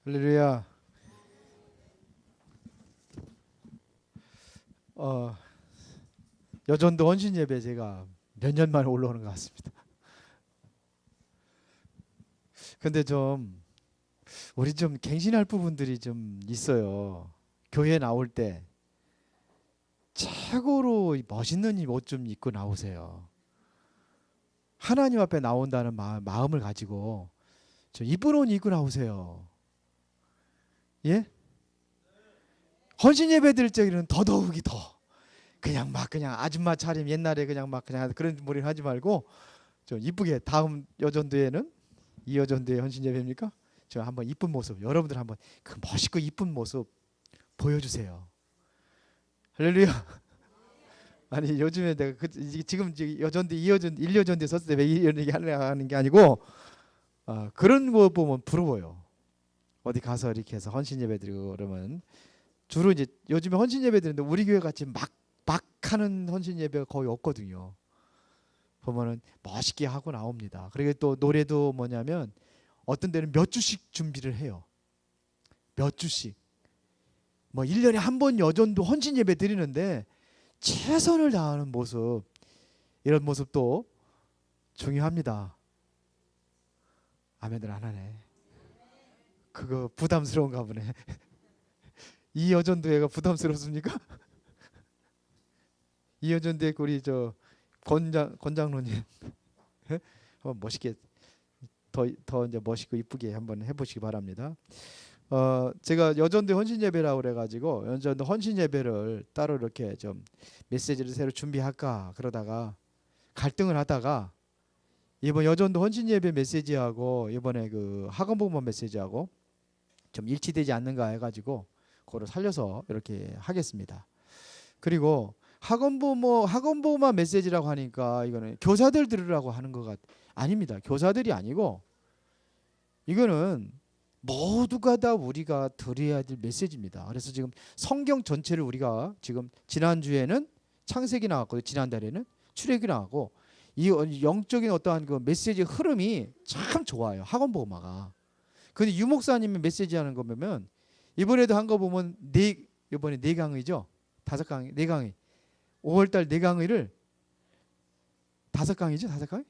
할렐루야. 여전도 헌신 예배 제가 몇 년 만에 올라오는 것 같습니다. 근데 좀 우리 좀 갱신할 부분들이 좀 있어요. 교회 나올 때 최고로 멋있는 옷 좀 입고 나오세요. 하나님 앞에 나온다는 마음을 가지고 좀 이쁜 옷 입고 나오세요. 예? 헌신 예배 드릴 적에는 더더욱이 더 그냥 아줌마 차림 옛날에 그냥 그런 머리를 하지 말고 좀 이쁘게 다음 여전도에는 이 여전도의 헌신 예배입니까? 저 한번 이쁜 모습 여러분들 한번 그 멋있고 이쁜 모습 보여주세요. 할렐루야. 아니 요즘에 내가 지금 여전도 2여전 1여전도에 섰을 때 왜 이런 얘기 하는 게 아니고 그런 거 보면 부러워요. 어디 가서 이렇게 해서 헌신 예배 드리고 그러면 주로 이제 요즘에 헌신 예배 드리는데 우리 교회 같이 막 하는 헌신 예배가 거의 없거든요. 보면은 멋있게 하고 나옵니다. 그리고 또 노래도 뭐냐면 어떤 데는 몇 주씩 준비를 해요. 몇 주씩. 뭐 1년에 한 번 여전도 헌신 예배 드리는데 최선을 다하는 모습, 이런 모습도 중요합니다. 아멘들 안 하네. 그거 부담스러운가 보네. 이 여전도회가 부담스럽습니까? 이 여전도회 우리 저 권장로님 한번 멋있게 더 이제 멋있고 이쁘게 한번 해보시기 바랍니다. 제가 여전도 헌신 예배라고 그래가지고 여전도 헌신 예배를 따로 이렇게 좀 메시지를 새로 준비할까 그러다가 갈등을 하다가 이번 여전도 헌신 예배 메시지하고 이번에 그 학원 복음반 메시지하고 좀 일치되지 않는가 해가지고 그거를 살려서 이렇게 하겠습니다. 그리고 학원 복음반 메시지라고 하니까 이거는 교사들 들으라고 하는 것 아닙니다. 교사들이 아니고 이거는 모두가 다 우리가 들어야 될 메시지입니다. 그래서 지금 성경 전체를 우리가 지금 지난주에는 창세기 나왔고 지난달에는 출애굽이 나왔고 이 영적인 어떠한 그 메시지 흐름이 참 좋아요. 학원 복음화가. 근데 유 목사님이 메시지 하는 거 보면 이번에도 한 거 보면 이번에 4강의죠. 5강의, 4강의. 5월달 4강의를 5강의죠? 5강의?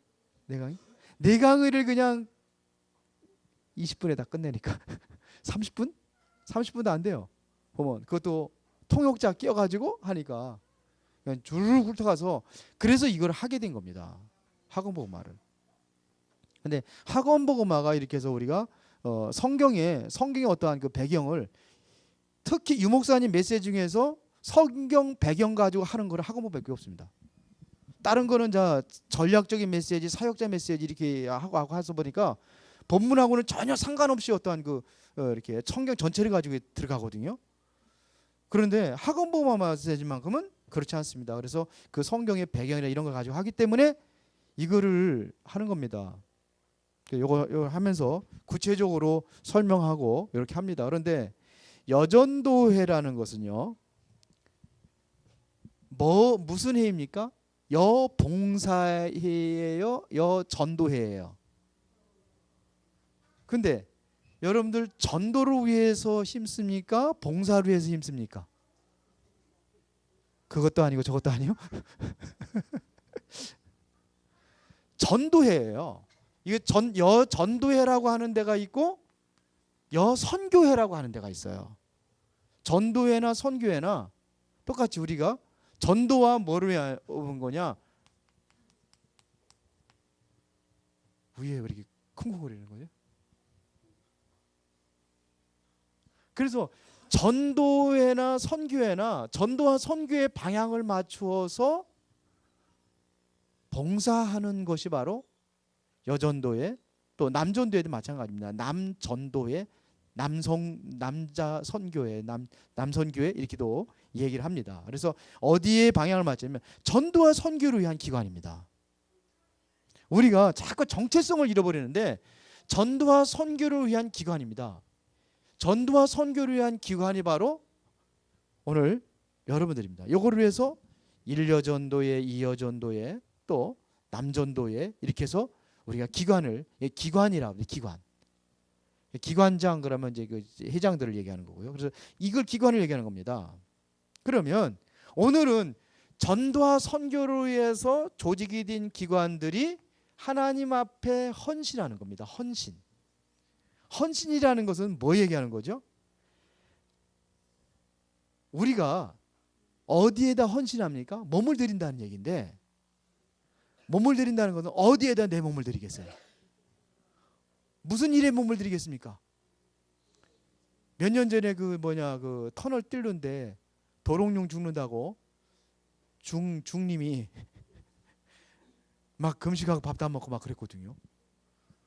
4강의? 4강의를 그냥 20분에 다 끝내니까 30분? 30분도 안 돼요. 보면 그것도 통역자 끼워가지고 하니까 그냥 줄을 훑어가서 그래서 이걸 하게 된 겁니다. 학원복음화를. 근데 학원복음화가 이렇게 해서 우리가 성경의 어떠한 그 배경을 특히 유 목사님 메시지 중에서 성경 배경 가지고 하는 거를 학원복음밖에 없습니다. 다른 거는 전략적인 메시지, 사역자 메시지 이렇게 하고 해서 보니까 본문하고는 전혀 상관없이 어떠한 이렇게 성경 전체를 가지고 들어가거든요. 그런데 학원복음화 메시지만큼은 그렇지 않습니다. 그래서 그 성경의 배경이나 이런 걸 가지고 하기 때문에 이거를 하는 겁니다. 요거 하면서 구체적으로 설명하고 이렇게 합니다. 그런데 여전도회라는 것은요. 무슨 회입니까? 여봉사회예요? 여전도회예요? 근데 여러분들 전도를 위해서 힘씁니까? 봉사를 위해서 힘씁니까? 그것도 아니고 저것도 아니요? 전도회예요. 이게 여전도회라고 하는 데가 있고 여선교회라고 하는 데가 있어요. 전도회나 선교회나 똑같이 우리가 전도와 뭐를 온 거냐? 위에 왜 이렇게 쿵쿵거리는 거죠? 그래서 전도회나 선교회나 전도와 선교의 방향을 맞추어서 봉사하는 것이 바로 여전도회, 또 남전도회도 마찬가지입니다. 남전도회, 남자 선교회, 남선교회 이렇게도 얘기를 합니다. 그래서 어디에 방향을 맞추냐면 전도와 선교를 위한 기관입니다. 우리가 자꾸 정체성을 잃어버리는데 전도와 선교를 위한 기관입니다. 전도와 선교를 위한 기관이 바로 오늘 여러분들입니다. 이거를 위해서 1여전도회, 2여전도회, 또 남전도회 이렇게 해서 우리가 기관이라고 합니다. 기관. 기관장 그러면 이제 그 회장들을 얘기하는 거고요. 그래서 이걸 기관을 얘기하는 겁니다. 그러면 오늘은 전도와 선교를 위해서 조직이 된 기관들이 하나님 앞에 헌신하는 겁니다. 헌신. 헌신이라는 것은 뭐 얘기하는 거죠? 우리가 어디에다 헌신합니까? 몸을 드린다는 얘기인데, 몸을 드린다는 것은 어디에다 내 몸을 드리겠어요? 무슨 일에 몸을 드리겠습니까? 몇 년 전에 그 터널 뚫는데 도롱뇽 죽는다고 중님이 막 금식하고 밥도 안 먹고 막 그랬거든요.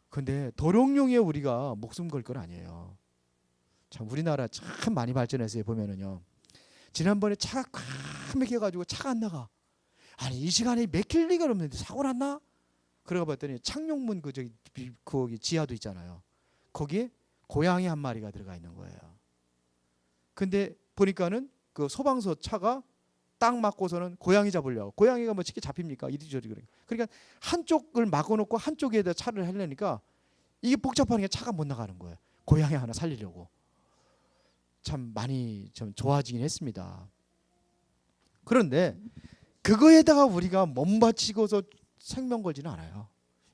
근데 도롱뇽에 우리가 목숨 걸 건 아니에요. 참 우리나라 참 많이 발전했어요. 보면은요. 지난번에 차가 꽉 막혀가지고 차가 안 나가. 아니 이 시간에 막힐 리가 없는데 사고 났나? 그러고 봤더니 창룡문 거기 지하도 있잖아요. 거기에 고양이 한 마리가 들어가 있는 거예요. 근데 보니까는 그 소방서 차가 딱 맞고서는 고양이 잡으려고. 고양이가 뭐 쉽게 잡힙니까? 이리저리 그래. 그러니까 한쪽을 막아놓고 한쪽에다 차를 하려니까 이게 복잡한 게 차가 못 나가는 거예요. 고양이 하나 살리려고. 참 많이 좀 좋아지긴 했습니다. 그런데 그거에다가 우리가 몸 바치고서 생명 걸지는 않아요.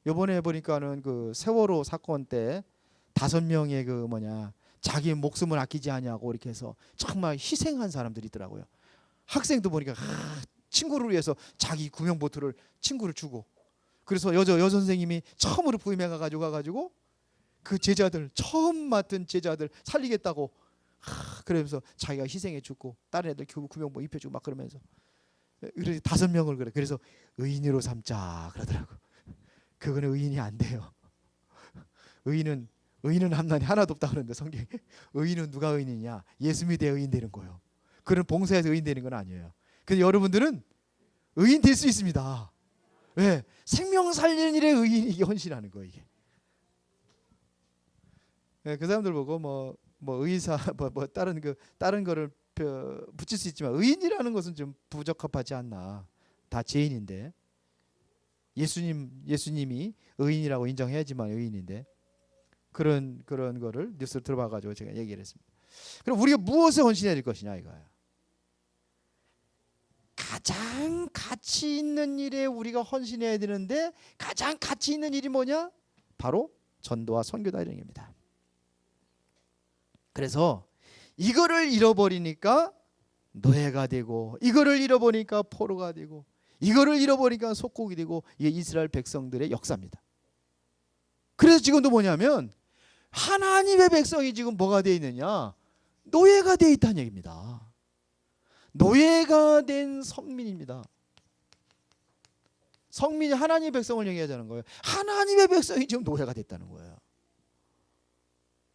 이번에 보니까는 그 세월호 사건 때 5명의 자기 목숨을 아끼지 않냐고 이렇게 해서 정말 희생한 사람들이 있더라고요. 학생도 보니까 친구를 위해서 자기 구명보트를 친구를 주고, 그래서 여 선생님이 처음으로 부임해 가지고 그 제자들 처음 맡은 제자들 살리겠다고 그러면서 자기가 희생해 주고 다른 애들 구명보 입혀주고 막 그러면서 그래서 5명을 그래. 그래서 의인으로 삼자 그러더라고. 그거는 의인이 안 돼요. 의인은 함난이 하나도 없다 그러는데 성경에 의인은 누가 의인이냐? 예수 믿어 의인 되는 거예요. 그런 봉사해서 의인 되는 건 아니에요. 근데 여러분들은 의인 될 수 있습니다. 왜? 생명 살리는 일에 의인이 헌신하는 거예요. 이게. 네, 그 사람들 보고 뭐 의사 다른 거를 붙일 수 있지만 의인이라는 것은 좀 부적합하지 않나. 다 죄인인데 예수님이 의인이라고 인정해야지만 의인인데 그런 거를 뉴스를 들어봐가지고 제가 얘기를 했습니다. 그럼 우리가 무엇에 헌신해야 될 것이냐 이거예요. 가장 가치 있는 일에 우리가 헌신해야 되는데 가장 가치 있는 일이 뭐냐? 바로 전도와 선교다 이런 겁니다. 그래서 이거를 잃어버리니까 노예가 되고, 이거를 잃어버리니까 포로가 되고, 이거를 잃어버리니까 속국이 되고, 이게 이스라엘 백성들의 역사입니다. 그래서 지금도 뭐냐면 하나님의 백성이 지금 뭐가 되어 있느냐? 노예가 되어 있다는 얘기입니다. 노예가 된 성민입니다. 성민이 하나님의 백성을 얘기하자는 거예요. 하나님의 백성이 지금 노예가 됐다는 거예요.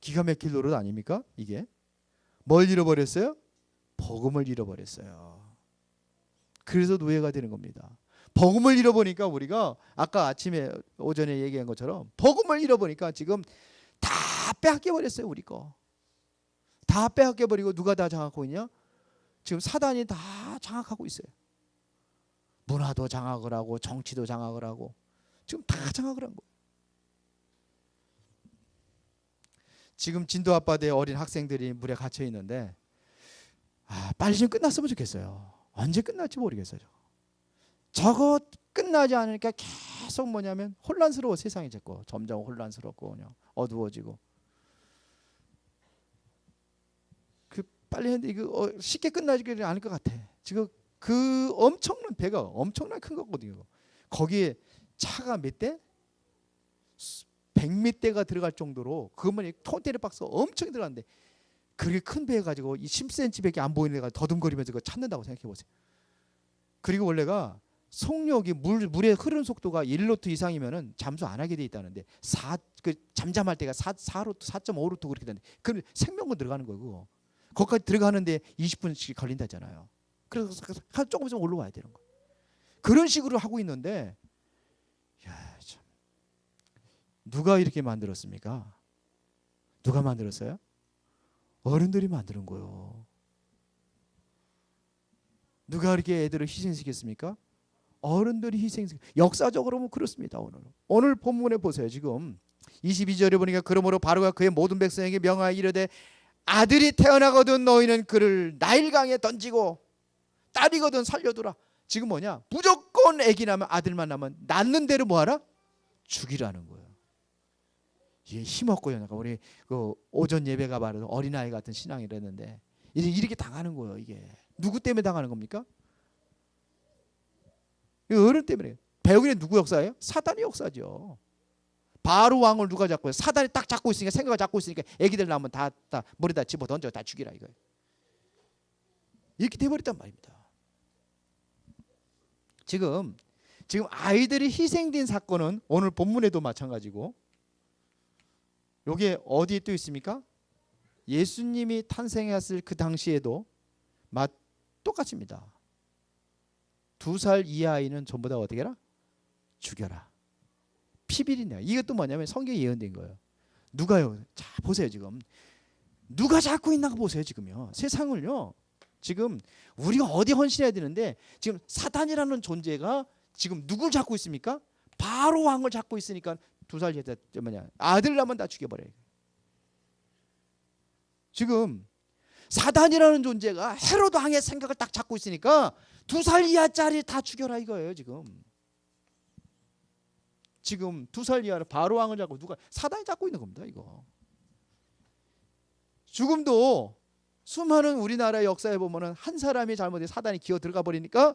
기가 막힐 노릇 아닙니까? 이게 뭘 잃어버렸어요? 복음을 잃어버렸어요. 그래서 노예가 되는 겁니다. 복음을 잃어버리니까 우리가 아까 아침에 오전에 얘기한 것처럼 복음을 잃어버리니까 지금 다 빼앗겨버렸어요. 우리 거 다 빼앗겨버리고 누가 다 장악하고 있냐? 지금 사단이 다 장악하고 있어요. 문화도 장악을 하고 정치도 장악을 하고 지금 다 장악을 한 거예요. 지금 진도 앞바다에 어린 학생들이 물에 갇혀 있는데 빨리 좀 끝났으면 좋겠어요. 언제 끝날지 모르겠어요. 저거 끝나지 않으니까 계속 뭐냐면 혼란스러워. 세상이 자꾸 점점 혼란스럽고 그냥 어두워지고. 빨리 했는데 이거 쉽게 끝나지 않을 것 같아. 지금 그 엄청난 배가 엄청나게 큰 거거든요. 거기에 차가 몇 대? 100몇 대가 들어갈 정도로 그것만 컨테이너 박스가 엄청 들어갔는데 그렇게 큰 배 가지고 이 10cm밖에 안 보이는 애가 더듬거리면서 그거 찾는다고 생각해 보세요. 그리고 원래가 속력이 물의 흐르는 속도가 1노트 이상이면은 잠수 안 하게 돼 있다는데 잠잠할 때가 4루트, 4.5루트 그렇게 되는데 그럼 생명권 들어가는 거고 그거. 거기까지 들어가는데 20분씩 걸린다잖아요. 그래서 조금씩 올라와야 되는 거. 그런 식으로 하고 있는데, 야, 참. 누가 이렇게 만들었습니까? 누가 만들었어요? 어른들이 만드는 거요. 누가 이렇게 애들을 희생시켰습니까? 어른들이 희생시켰. 역사적으로 보면 그렇습니다. 오늘 본문에 보세요. 지금 22절에 보니까 그러므로 바로가 그의 모든 백성에게 명하여 이르되 아들이 태어나거든 너희는 그를 나일강에 던지고 딸이거든 살려두라. 지금 뭐냐? 무조건 아기 나면 아들만 나면 낳는 대로 뭐하라? 죽이라는 거예요. 이게 힘없고요. 우리 그 오전 예배가 바로 어린아이 같은 신앙이랬는데 이렇게 당하는 거예요. 이게 누구 때문에 당하는 겁니까? 어른 때문에. 배우기는 누구 역사예요? 사단의 역사죠. 바로 왕을 누가 잡고요? 사단이 딱 잡고 있으니까, 생각을 잡고 있으니까 애기들 나오면 다 머리다 집어 던져 다 죽이라 이거예요. 이렇게 돼버렸단 말입니다. 지금 아이들이 희생된 사건은 오늘 본문에도 마찬가지고, 여기에 어디에 또 있습니까? 예수님이 탄생했을 그 당시에도 똑같습니다. 2살 이하 아이는 전부 다 어떻게 해라? 죽여라. 피비린내요. 이것도 뭐냐면 성경에 예언된 거예요. 누가요? 자 보세요. 지금 누가 잡고 있나 보세요. 지금요. 세상을요. 지금 우리가 어디 헌신해야 되는데 지금 사단이라는 존재가 지금 누굴 잡고 있습니까? 바로 왕을 잡고 있으니까 2살 이하 아들 낳으면 다 죽여버려요. 지금 사단이라는 존재가 헤로드 왕의 생각을 딱 잡고 있으니까 2살 이하짜리 다 죽여라 이거예요. 지금 2살 이하를 바로 왕을 잡고 누가 사단이 잡고 있는 겁니다. 이거. 죽음도 수많은 우리나라 역사에 보면은 한 사람이 잘못해 사단이 기어 들어가 버리니까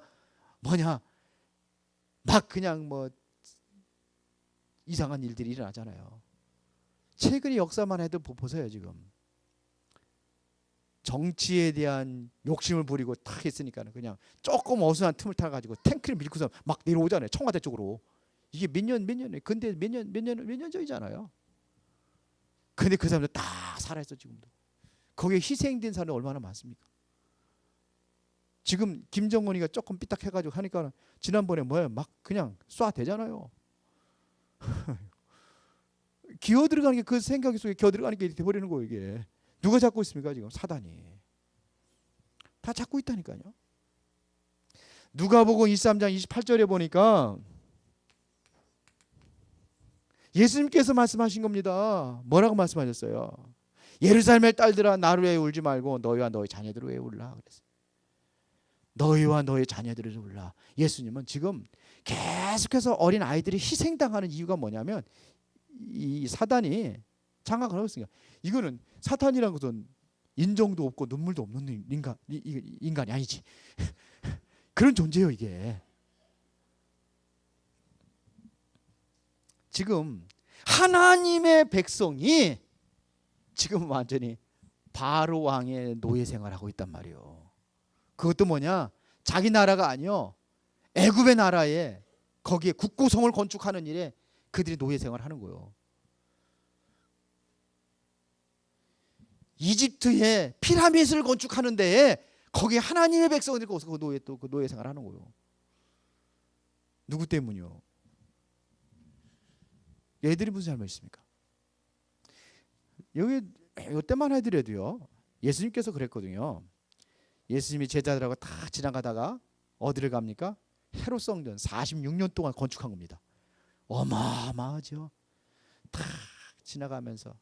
뭐냐 막 그냥 뭐 이상한 일들이 일어나잖아요. 최근의 역사만 해도 보세요. 지금 정치에 대한 욕심을 부리고 탁 했으니까 그냥 조금 어수선한 틈을 타가지고 탱크를 밀고서 막 내려오잖아요. 청와대 쪽으로. 이게 몇 년 근데 몇 년 전이잖아요. 근데 그 사람들 다 살아있어 지금도. 거기에 희생된 사람이 얼마나 많습니까? 지금 김정은이가 조금 삐딱해가지고 하니까 지난번에 뭐야 막 그냥 쏴 대잖아요. 기어 들어가는 게 그 생각 속에 기어 들어가는 게 돼버리는 거예요. 이게 누가 잡고 있습니까? 지금 사단이 다 잡고 있다니까요. 누가복음 23장 28절에 보니까 예수님께서 말씀하신 겁니다. 뭐라고 말씀하셨어요? 예루살렘의 딸들아 나를 위해 울지 말고 너희와 너희 자녀들을 위해 울라 그랬어요. 너희와 너희 자녀들을 울라. 예수님은 지금 계속해서 어린 아이들이 희생당하는 이유가 뭐냐면 이 사단이 장악을 하고 있으니까. 이거는 사탄이라는 것은 인정도 없고 눈물도 없는 인간이 아니지. 그런 존재예요 이게. 지금 하나님의 백성이 지금 완전히 바로 왕의 노예 생활하고 있단 말이에요. 그것도 뭐냐? 자기 나라가 아니요. 애굽의 나라에 거기에 국고성을 건축하는 일에 그들이 노예 생활하는 거예요. 이집트에 피라미드를 건축하는 데에 거기에 하나님의 백성들이 거기서 그 노예 생활하는 거예요. 누구 때문이요? 얘들이 무슨 잘못이 있습니까? 여기 이때만 해드려도요. 예수님께서 그랬거든요. 예수님이 제자들하고 다 지나가다가 어디를 갑니까? 헤롯 성전 46년 동안 건축한 겁니다. 어마어마하죠. 딱 지나가면서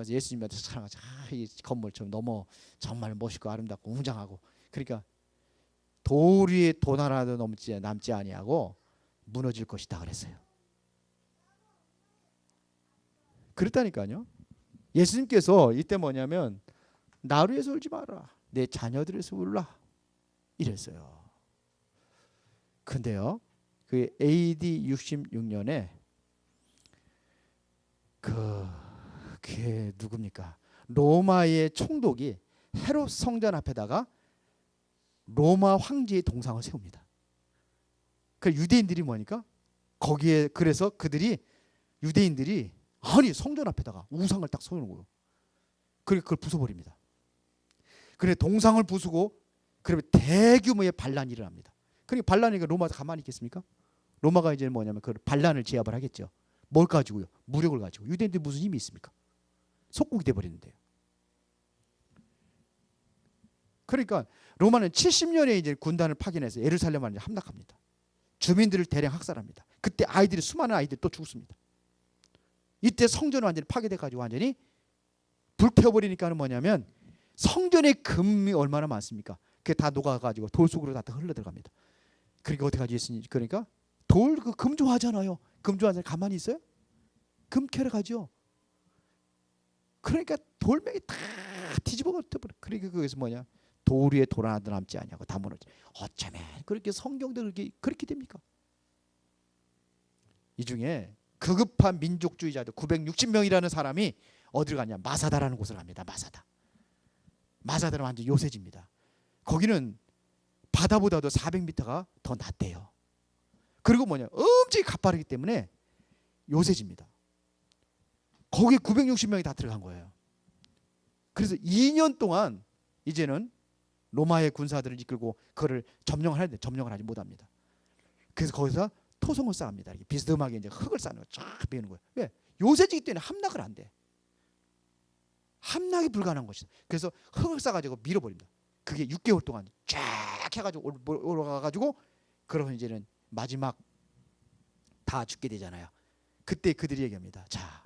예수님한테 사랑하자. 이 건물처럼 너무 정말 멋있고 아름답고 웅장하고, 그러니까 돌 위에 돈 하나도 남지 아니하고 무너질 것이다 그랬어요. 그랬다니까요. 예수님께서 이때 뭐냐면 나를 위해서 울지 마라. 내 자녀들을 위해서 울라. 이랬어요. 근데요. 그 AD 66년에 그게 누굽니까? 로마의 총독이 헤롯 성전 앞에다가 로마 황제의 동상을 세웁니다. 그 유대인들이 뭐니까? 거기에 그래서 유대인들이 아니 성전 앞에다가 우상을 딱 세우는 거예요. 그걸 부숴버립니다. 그래 동상을 부수고 그러면 대규모의 반란이 일어납니다. 그러니까 반란이니까 로마가 가만히 있겠습니까? 로마가 이제 뭐냐면 그 반란을 제압을 하겠죠. 뭘 가지고요? 무력을 가지고. 유대인들이 무슨 힘이 있습니까? 속국이 돼버리는데요. 그러니까 로마는 70년에 이제 군단을 파견해서 예루살렘을 함락합니다. 주민들을 대량 학살합니다. 그때 수많은 아이들이 또 죽습니다. 이때 성전은 완전히 파괴돼 가지고 완전히 불태워버리니까는 뭐냐면 성전의 금이 얼마나 많습니까? 그게 다 녹아가지고 돌 속으로 다 흘러 들어갑니다. 그러니까 어떻게 하지 있으니 그러니까 돌 그 금 좋아하잖아요. 금 좋아하는 사람 가만히 있어요? 금 캐러 가죠. 그러니까 돌멩이 다 뒤집어 버려. 그러니까 그것이 뭐냐? 돌 위에 돌 하나도 남지 아니하고 다 무너져. 어쩌면 그렇게 성경도 그렇게 됩니까? 이 중에 극급한 민족주의자들 960명이라는 사람이 어디를 가냐? 마사다라는 곳을 갑니다. 마사다는 완전 요새지입니다. 거기는 바다보다도 400m가 더 낮대요. 그리고 뭐냐? 엄청 가파르기 때문에 요새지입니다. 거기에 960명이 다 들어간 거예요. 그래서 2년 동안 이제는 로마의 군사들을 이끌고 그거를 점령을 하는데 점령을 하지 못합니다. 그래서 거기서 토성을 쌓습니다. 이렇게 비스듬하게 이제 흙을 쌓는 거 쫙 베는 거예요. 왜? 요새지기 때문에 함락을 안 돼. 함락이 불가능한 것이다. 그래서 흙을 쌓아가지고 밀어버립니다. 그게 6개월 동안 쫙 해가지고 올라가가지고 그러면 이제는 마지막 다 죽게 되잖아요. 그때 그들이 얘기합니다. 자,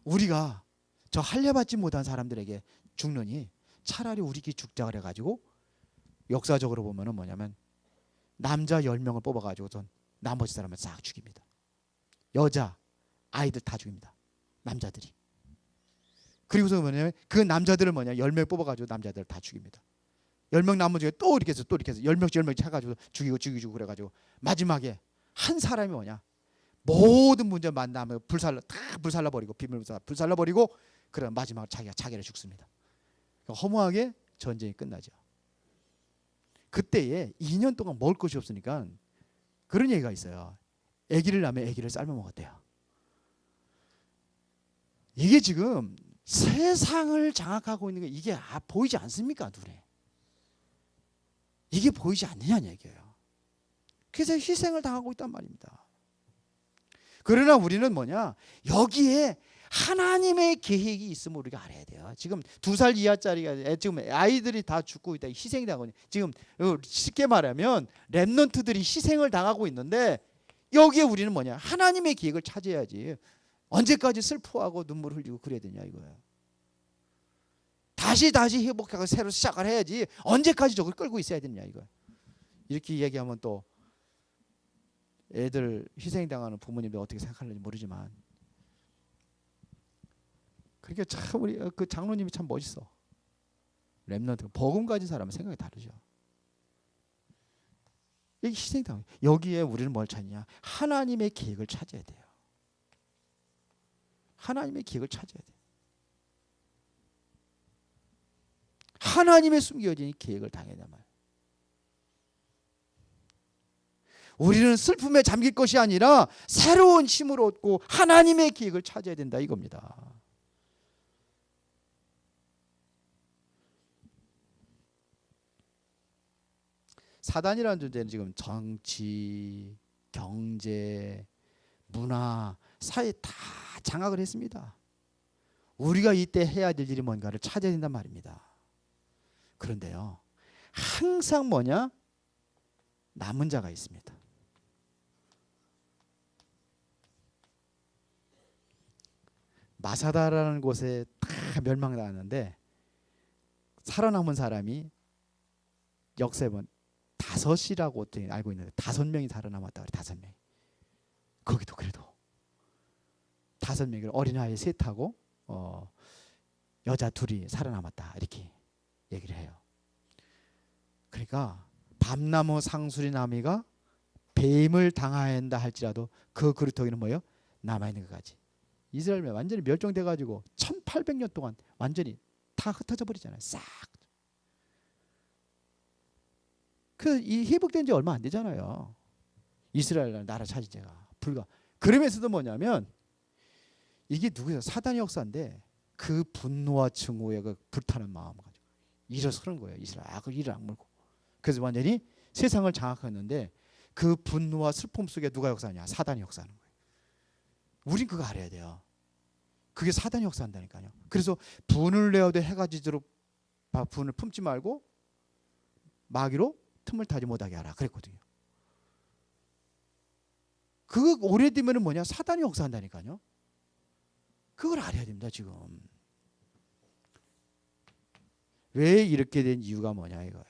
우리가 저 할례받지 못한 사람들에게 죽느니 차라리 우리끼리 죽자 그래가지고 역사적으로 보면은 뭐냐면 남자 10명을 뽑아가지고선 나머지 사람을 싹 죽입니다. 여자, 아이들 다 죽입니다. 남자들이. 그리고서 뭐냐면 그 남자들을 뭐냐 10명 뽑아가지고 남자들을 다 죽입니다. 10명 남은 중에 또 이렇게 해서 10명씩 차가지고 죽이고 그래가지고 마지막에 한 사람이 뭐냐 모든 문제 만나면 다 불살라버리고 비밀 불살라버리고 그래 마지막 자기를 죽습니다. 허무하게 전쟁이 끝나죠. 그때에 2년 동안 먹을 것이 없으니까 그런 얘기가 있어요. 아기를 낳으면 아기를 삶아 먹었대요. 이게 지금 세상을 장악하고 있는 게 이게 보이지 않습니까? 눈에. 이게 보이지 않느냐는 얘기예요. 그래서 희생을 당하고 있단 말입니다. 그러나 우리는 뭐냐? 여기에 하나님의 계획이 있음을 우리가 알아야 돼요. 지금 2살 이하짜리가 지금 아이들이 다 죽고 있다. 희생이 당하고 있는. 지금 쉽게 말하면 렘넌트들이 희생을 당하고 있는데 여기에 우리는 뭐냐? 하나님의 계획을 찾아야지. 언제까지 슬퍼하고 눈물 흘리고 그래야 되냐 이거예요. 다시 회복하고 새로 시작을 해야지. 언제까지 저걸 끌고 있어야 되냐 이거예요. 이렇게 얘기하면 또 애들 희생당하는 부모님들 어떻게 생각하는지 모르지만 그러니까 참 우리 그 장로님이 참 멋있어. 렘넌트 복음 가진 사람은 생각이 다르죠. 이 희생당 여기에 우리는 뭘 찾냐? 하나님의 계획을 찾아야 돼요. 하나님의 계획을 찾아야 돼요. 하나님의 숨겨진 계획을 당해야 말. 우리는 슬픔에 잠길 것이 아니라 새로운 힘을 얻고 하나님의 계획을 찾아야 된다 이겁니다. 사단이라는 존재는 지금 정치, 경제, 문화, 사회 다 장악을 했습니다. 우리가 이때 해야 될 일이 뭔가를 찾아야 된단 말입니다. 그런데요, 항상 뭐냐? 남은 자가 있습니다. 마사다라는 곳에 다 멸망당했는데 살아남은 사람이 역사에 보면 5이라고 알고 있는데 5명이 살아남았다 그래. 5명. 거기도 그래도 5명이 어린아이 3하고 여자 2이 살아남았다 이렇게 얘기를 해요. 그러니까 밤나무 상수리 나무가 뱀을 당한다 할지라도 그 그루터기는 뭐예요? 남아있는 것까지. 이스라엘이 완전히 멸종돼가지고 1800년 동안 완전히 다 흩어져 버리잖아요. 싹. 이 회복된 지 얼마 안 되잖아요. 이스라엘 나라 차진 지가 불과. 그러면서도 뭐냐면 이게 누구예요? 사단의 역사인데 그 분노와 증오의 그 불타는 마음 가지고 일어서는 거예요. 이스라엘 악을 이를 악물고. 그래서 완전히 세상을 장악했는데 그 분노와 슬픔 속에 누가 역사하냐? 사단이 역사하는 거예요. 우린 그거 알아야 돼요. 그게 사단이 역사한다니까요. 그래서 분을 내어도 해가 지도록 분을 품지 말고 마귀로 틈을 타지 못하게 하라 그랬거든요. 그거 오래되면은 뭐냐? 사단이 역사한다니까요. 그걸 알아야 됩니다. 지금 왜 이렇게 된 이유가 뭐냐 이거야.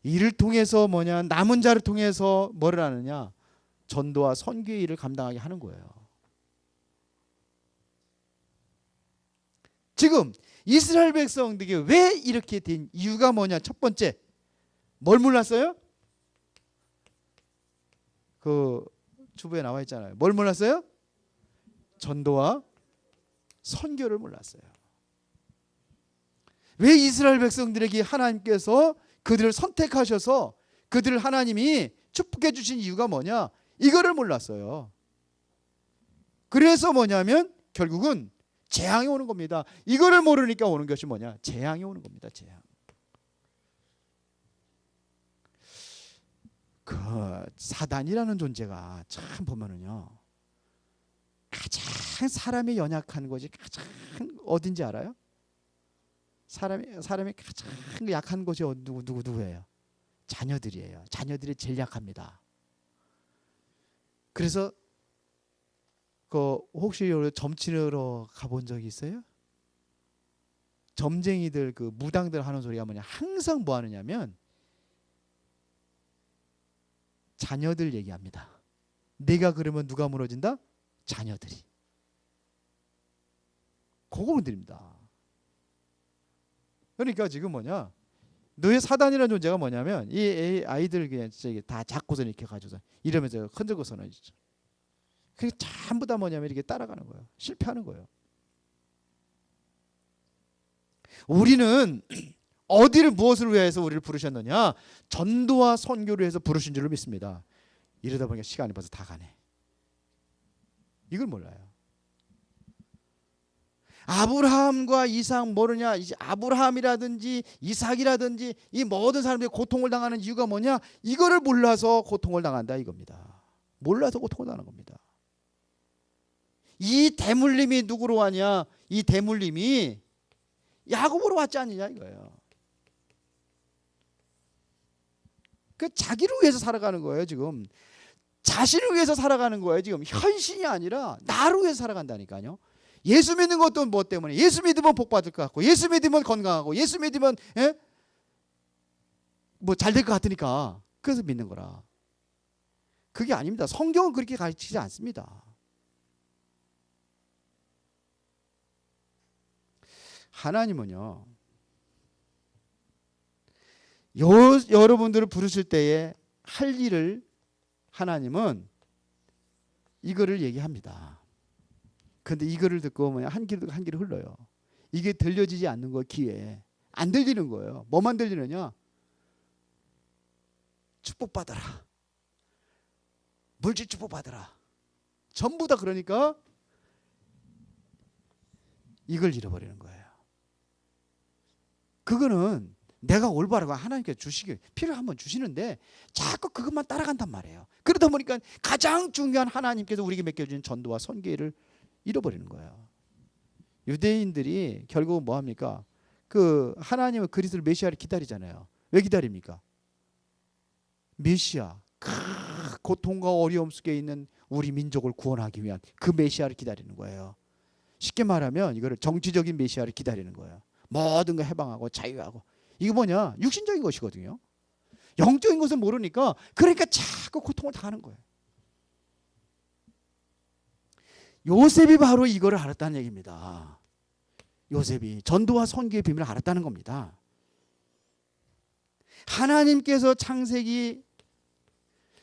이를 통해서 뭐냐, 남은 자를 통해서 뭐를 하느냐, 전도와 선교의 일을 감당하게 하는 거예요. 지금 이스라엘 백성들에게 왜 이렇게 된 이유가 뭐냐. 첫 번째, 뭘 몰랐어요? 그 주부에 나와 있잖아요. 뭘 몰랐어요? 전도와 선교를 몰랐어요. 왜 이스라엘 백성들에게 하나님께서 그들을 선택하셔서 그들을 하나님이 축복해 주신 이유가 뭐냐, 이거를 몰랐어요. 그래서 뭐냐면 결국은 재앙이 오는 겁니다. 이거를 모르니까 오는 것이 뭐냐, 재앙이 오는 겁니다. 재앙. 그 사단이라는 존재가 참 보면은요, 가장 사람이 연약한 것이 가장 어딘지 알아요? 사람이 가장 약한 것이 누구예요? 자녀들이에요. 자녀들이 제일 약합니다. 그래서 그 혹시 점치러 가본 적이 있어요? 점쟁이들 그 무당들 하는 소리가 뭐냐, 항상 뭐 하느냐면 자녀들 얘기합니다. 내가 그러면 누가 무너진다? 자녀들이. 그거 드립니다. 그러니까 지금 뭐냐, 너의 사단이라는 존재가 뭐냐면 이 아이들 그냥 다 잡고서 이렇게 가져서 이러면서 흔들고서는 그게 전부 다 뭐냐면 이렇게 따라가는 거예요. 실패하는 거예요. 우리는 어디를 무엇을 위해서 우리를 부르셨느냐, 전도와 선교를 해서 부르신 줄로 믿습니다. 이러다 보니까 시간이 벌써 다 가네. 이걸 몰라요. 아브라함과 이삭 모르냐, 이제 아브라함이라든지 이삭이라든지 이 모든 사람들이 고통을 당하는 이유가 뭐냐, 이거를 몰라서 고통을 당한다 이겁니다. 몰라서 고통을 당하는 겁니다. 이 대물림이 누구로 왔냐, 이 대물림이 야곱으로 왔지 않느냐 이거예요. 그 자기를 위해서 살아가는 거예요. 지금 자신을 위해서 살아가는 거예요. 지금 현신이 아니라 나를 위해서 살아간다니까요. 예수 믿는 것도 뭐 때문에? 예수 믿으면 복 받을 것 같고, 예수 믿으면 건강하고, 예수 믿으면 뭐 잘 될 것 같으니까 그래서 믿는 거라. 그게 아닙니다. 성경은 그렇게 가르치지 않습니다. 하나님은요, 여러분들을 부르실 때에 할 일을 하나님은 이거를 얘기합니다. 근데 이거를 듣고 뭐냐, 한 길을 흘러요. 이게 들려지지 않는 거, 귀에 안 들리는 거예요. 뭐만 들리느냐, 축복받아라, 물질 축복받아라, 전부 다. 그러니까 이걸 잃어버리는 거예요. 그거는 내가 올바르고 하나님께서 주시길 필요를 한번 주시는데 자꾸 그것만 따라간단 말이에요. 그러다 보니까 가장 중요한 하나님께서 우리에게 맡겨주신 전도와 선교를 잃어버리는 거예요. 유대인들이 결국 뭐 합니까? 그 하나님의 그리스도를 메시아를 기다리잖아요. 왜 기다립니까? 메시아, 고통과 어려움 속에 있는 우리 민족을 구원하기 위한 그 메시아를 기다리는 거예요. 쉽게 말하면 이거를 정치적인 메시아를 기다리는 거예요. 모든 거 해방하고 자유하고. 이게 뭐냐? 육신적인 것이거든요. 영적인 것은 모르니까, 그러니까 자꾸 고통을 당하는 거예요. 요셉이 바로 이거를 알았다는 얘기입니다. 요셉이 전도와 선교의 비밀을 알았다는 겁니다. 하나님께서 창세기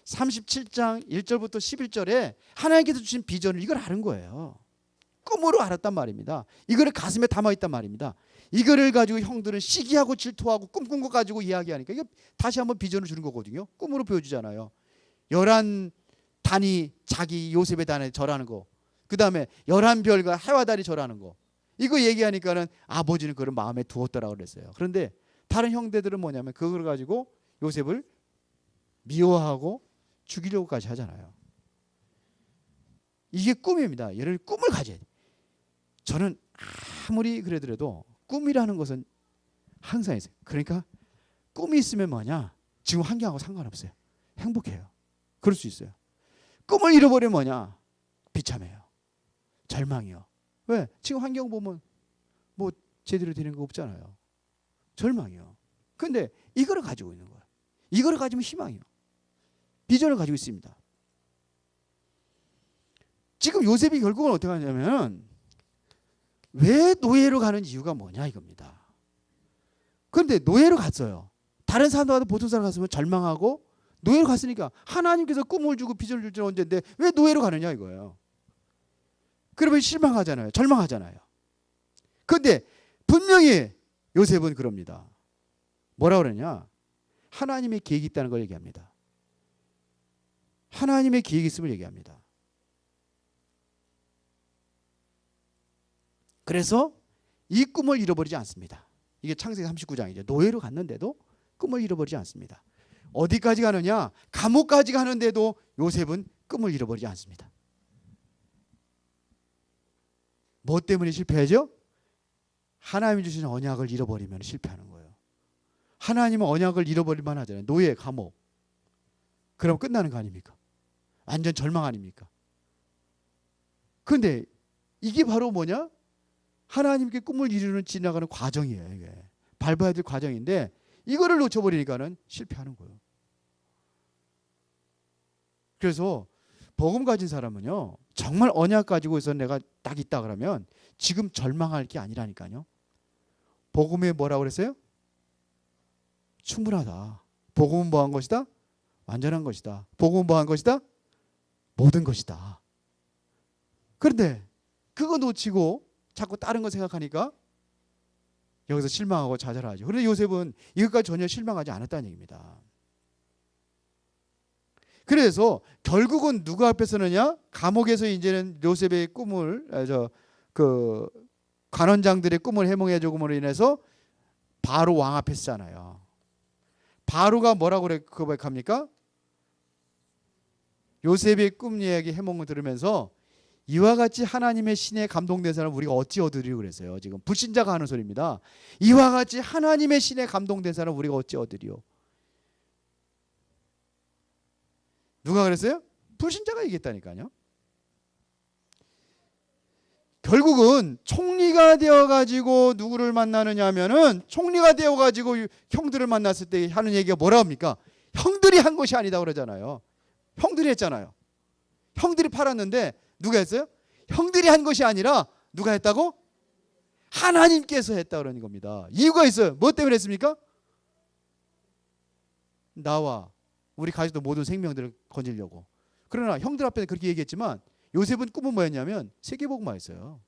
37장 1절부터 11절에 하나님께서 주신 비전을 이걸 아는 거예요. 꿈으로 알았단 말입니다. 이거를 가슴에 담아있단 말입니다. 이거를 가지고 형들은 시기하고 질투하고 꿈꾼 거 가지고 이야기하니까 이거 다시 한번 비전을 주는 거거든요. 꿈으로 보여주잖아요. 11단이 자기 요셉의 단에 절하는 거, 그 다음에 11별과 해와 달이 절하는 거, 이거 얘기하니까는 아버지는 그걸 마음에 두었더라고 그랬어요. 그런데 다른 형제들은 뭐냐면 그걸 가지고 요셉을 미워하고 죽이려고까지 하잖아요. 이게 꿈입니다. 여러분 꿈을 가져야 돼요. 저는 아무리 그래도 꿈이라는 것은 항상 있어요. 그러니까 꿈이 있으면 뭐냐, 지금 환경하고 상관없어요. 행복해요. 그럴 수 있어요. 꿈을 잃어버리면 뭐냐, 비참해요. 절망이요. 왜? 지금 환경 보면 뭐 제대로 되는 거 없잖아요. 절망이요. 근데 이거를 가지고 있는 거예요. 이거를 가지면 희망이요. 비전을 가지고 있습니다. 지금 요셉이 결국은 어떻게 하냐면 왜 노예로 가는 이유가 뭐냐 이겁니다. 그런데 노예로 갔어요. 다른 사람들도 보통 사람 갔으면 절망하고 노예로 갔으니까 하나님께서 꿈을 주고 비전을 줄 줄 언제인데 왜 노예로 가느냐 이거예요. 그러면 실망하잖아요. 절망하잖아요. 그런데 분명히 요셉은 그럽니다. 뭐라 그러냐? 하나님의 계획이 있다는 걸 얘기합니다. 하나님의 계획이 있음을 얘기합니다. 그래서 이 꿈을 잃어버리지 않습니다. 이게 창세기 39장이죠. 노예로 갔는데도 꿈을 잃어버리지 않습니다. 어디까지 가느냐? 감옥까지 가는데도 요셉은 꿈을 잃어버리지 않습니다. 뭐 때문에 실패하죠? 하나님이 주신 언약을 잃어버리면 실패하는 거예요. 하나님은 언약을 잃어버릴만 하잖아요. 노예, 감옥. 그럼 끝나는 거 아닙니까? 완전 절망 아닙니까? 그런데 이게 바로 뭐냐? 하나님께 꿈을 이루는 지나가는 과정이에요. 이게 밟아야 될 과정인데 이거를 놓쳐버리니까는 실패하는 거예요. 그래서 복음 가진 사람은요, 정말 언약 가지고 있어 내가 딱 있다 그러면 지금 절망할 게 아니라니까요. 복음에 뭐라고 그랬어요? 충분하다. 복음은 뭐한 것이다? 완전한 것이다. 복음은 뭐한 것이다? 모든 것이다. 그런데 그거 놓치고 자꾸 다른 거 생각하니까 여기서 실망하고 좌절하죠. 그런데 요셉은 이것까지 전혀 실망하지 않았다는 얘기입니다. 그래서 결국은 누구 앞에 서느냐? 감옥에서 이제는 요셉의 꿈을 그 관원장들의 꿈을 해몽해 주음으로 인해서 바로 왕 앞에 서잖아요. 바로가 뭐라고 고백합니까? 요셉의 꿈 이야기 해몽을 들으면서 이와 같이 하나님의 신에 감동된 사람을 우리가 어찌 얻으리요 그랬어요. 지금 불신자가 하는 소리입니다. 이와 같이 하나님의 신에 감동된 사람을 우리가 어찌 얻으리요. 누가 그랬어요? 불신자가 얘기했다니까요. 결국은 총리가 되어가지고 누구를 만나느냐 하면은 총리가 되어가지고 형들을 만났을 때 하는 얘기가 뭐라 합니까? 형들이 한 것이 아니다 그러잖아요. 형들이 했잖아요. 형들이 팔았는데 누가 했어요? 형들이 한 것이 아니라 누가 했다고? 하나님께서 했다 그러는 겁니다. 이유가 있어요. 뭐 때문에 했습니까? 나와 우리 가족도 모든 생명들을 건지려고. 그러나 형들 앞에 그렇게 얘기했지만 요셉은 꿈은 뭐였냐면 세계복음화였어요.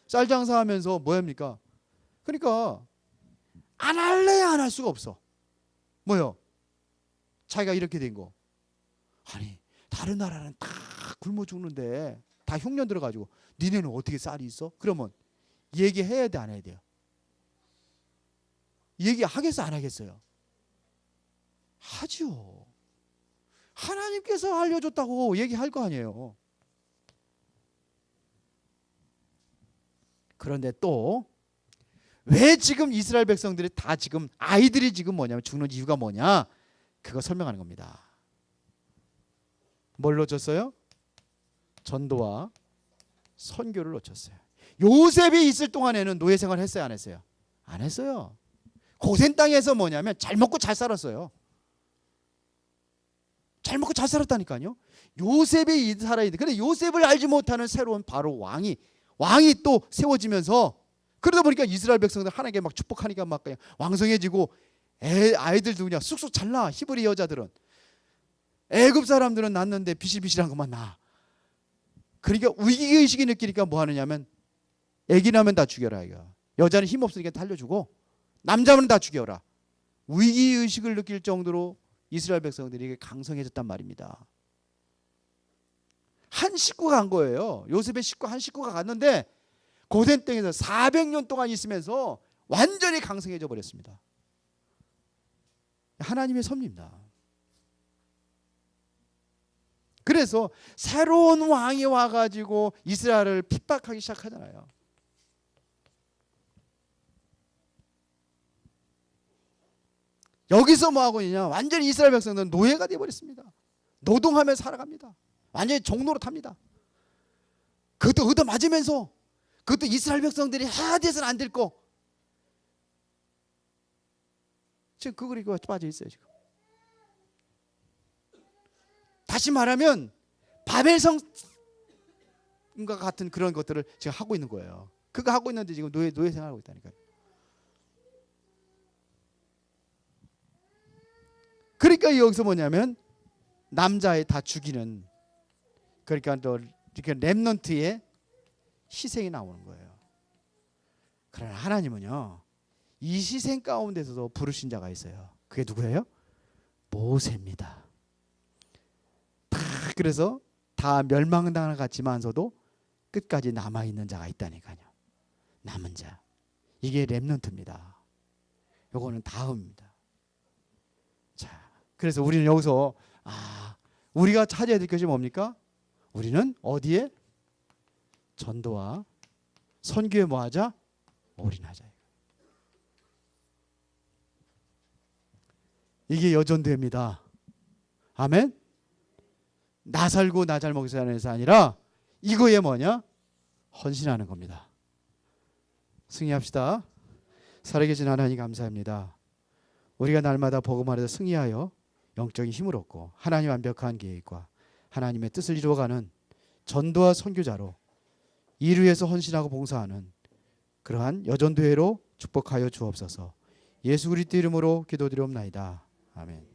쌀 장사하면서 뭐합니까? 그러니까 안 할래 안 할 수가 없어. 뭐요? 자기가 이렇게 된 거. 아니 다른 나라는 다 굶어 죽는데 다 흉년 들어가지고 니네는 어떻게 쌀이 있어? 그러면 얘기해야 돼 안 해야 돼요? 얘기하겠어 안 하겠어요? 하죠. 하나님께서 알려줬다고 얘기할 거 아니에요. 그런데 또 왜 지금 이스라엘 백성들이 다 지금 아이들이 지금 뭐냐면 죽는 이유가 뭐냐? 그거 설명하는 겁니다. 뭘 놓쳤어요? 전도와 선교를 놓쳤어요. 요셉이 있을 동안에는 노예 생활 했어요, 안 했어요? 안 했어요. 고센 땅에서 뭐냐면 잘 먹고 잘 살았어요. 잘 먹고 잘 살았다니까요. 요셉이 살아야 돼. 근데 요셉을 알지 못하는 새로운 바로 왕이 또 세워지면서 그러다 보니까 이스라엘 백성들 하나님께 막 축복하니까 막 그냥 왕성해지고 아이들도 그냥 쑥쑥 잘 나. 히브리 여자들은 애굽 사람들은 낳는데 비실비실한 것만 나. 그러니까 위기의식이 느끼니까 뭐 하느냐면 애기 나면 다 죽여라 이거. 여자는 힘 없으니까 살려주고 남자는 다 죽여라. 위기의식을 느낄 정도로 이스라엘 백성들이 강성해졌단 말입니다. 한 식구가 간 거예요. 요셉의 식구 한 식구가 갔는데 고센 땅에서 400년 동안 있으면서 완전히 강성해져 버렸습니다. 하나님의 섭리입니다. 그래서 새로운 왕이 와가지고 이스라엘을 핍박하기 시작하잖아요. 여기서 뭐 하고 있냐? 완전히 이스라엘 백성들은 노예가 되어버렸습니다. 노동하며 살아갑니다. 완전히 종노릇합니다. 그것도 얻어맞으면서, 그것도 이스라엘 백성들이 해야 돼서는 안 될 거. 지금 그 그리고 빠져 있어요 지금. 다시 말하면 바벨성과 같은 그런 것들을 지금 하고 있는 거예요. 그거 하고 있는데 지금 노예 생활하고 있다니까요. 그러니까 여기서 뭐냐면 남자애 다 죽이는, 그러니까 또 이렇게 렘넌트의 희생이 나오는 거예요. 그러나 하나님은요, 이 희생 가운데서도 부르신 자가 있어요. 그게 누구예요? 모세입니다. 다 그래서 다 멸망당한 것 같지만서도 끝까지 남아있는 자가 있다니까요. 남은 자. 이게 렘넌트입니다. 요거는 다음입니다. 자, 그래서 우리는 여기서 우리가 찾아야 될 것이 뭡니까? 우리는 어디에? 전도와 선교에 뭐하자? 올인하자. 이게 여전도입니다. 아멘. 나 살고 나 잘 먹여서 하는 것이 아니라 이거에 뭐냐? 헌신하는 겁니다. 승리합시다. 살아계신 하나님 감사합니다. 우리가 날마다 복음하려 승리하여 영적인 힘을 얻고 하나님 완벽한 계획과 하나님의 뜻을 이루어가는 전도와 선교자로 이를 위해서 헌신하고 봉사하는 그러한 여전도회로 축복하여 주옵소서. 예수 그리스도 이름으로 기도드리옵나이다. 아멘.